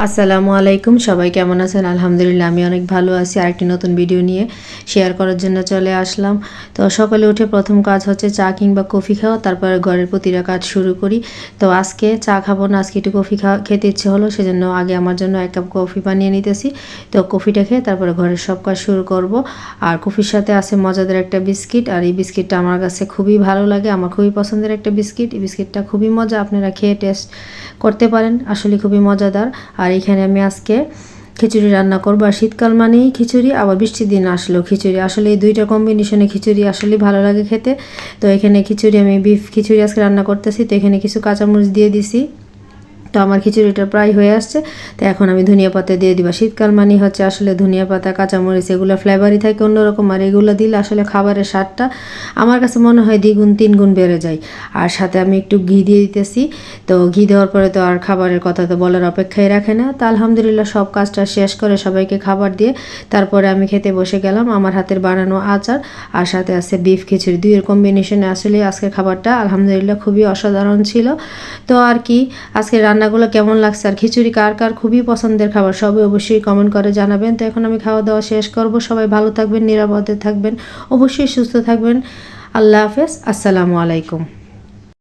আসসালামু আলাইকুম, সবাই কেমন আছেন? আলহামদুলিল্লাহ আমি অনেক ভালো আছি। আরেকটি নতুন ভিডিও নিয়ে শেয়ার করার জন্য চলে আসলাম। তো সকালে উঠে প্রথম কাজ হচ্ছে চা কিংবা কফি খাওয়া, তারপরে ঘরের প্রতিটা কাজ শুরু করি। তো আজকে চা খাবো না, আজকে একটু কফি খেতে ইচ্ছে হলো, সেজন্য আগে আমার জন্য 1 কাপ কফি বানিয়ে নিতেছি। তো কফিটা খেয়ে তারপরে ঘরের সব কাজ শুরু করব। আর কফির সাথে আছে মজাদার একটা বিস্কিট, আর এই বিস্কিটটা আমার কাছে খুবই ভালো লাগে, আমার খুবই পছন্দের একটা বিস্কিট। এই বিস্কিটটা খুবই মজা, আপনারা খেয়ে টেস্ট করতে পারেন, আসলে খুবই মজাদার। আর এখানে আমি আজকে খিচুড়ি রান্না করবো। আর শীতকাল মানেই খিচুড়ি, আবার বৃষ্টির দিন আসলেও খিচুড়ি, আসলে এই দুইটা কম্বিনেশনে খিচুড়ি আসলেই ভালো লাগে খেতে। তো এখানে খিচুড়ি, আমি বিফ খিচুড়ি আজকে রান্না করতেছি। তো এখানে কিছু কাঁচামরিচ দিয়ে দিছি। তো আমার খিচুড়িটা প্রায় হয়ে আসছে। তো এখন আমি ধনিয়া পাতা দিয়ে দিব। শীতকাল মানে হচ্ছে আসলে ধনিয়া পাতা, কাঁচামরিচ এগুলো ফ্লেভারই থাকে অন্যরকম, আর এগুলো দিলে আসলে খাবারের স্বাদটা আমার কাছে মনে হয় দ্বিগুণ তিনগুণ বেড়ে যায়। আর সাথে আমি একটু ঘি দিয়ে দিতেছি। তো ঘি দেওয়ার পরে তো আর খাবারের কথা তো বলার অপেক্ষাই রাখে না। তো আলহামদুলিল্লাহ সব কাজটা শেষ করে সবাইকে খাবার দিয়ে তারপরে আমি খেতে বসে গেলাম। আমার হাতের বানানো আচার আর সাথে আছে বিফ খিচুড়ি, দুইয়ের কম্বিনেশনে আসলে আজকের খাবারটা আলহামদুলিল্লাহ খুবই অসাধারণ ছিল। তো আর কি, আজকে রান্নাগুলো কেমন লাগছে আর খিচুড়ি কার কার খুবই পছন্দের খাবার, সবাই অবশ্যই কমেন্ট করে জানাবেন। তো এখন আমি খাওয়া দাওয়া শেষ করব। সবাই ভালো থাকবেন, নিরাপদে থাকবেন, অবশ্যই সুস্থ থাকবেন। আল্লাহ হাফেজ, আসসালামু আলাইকুম।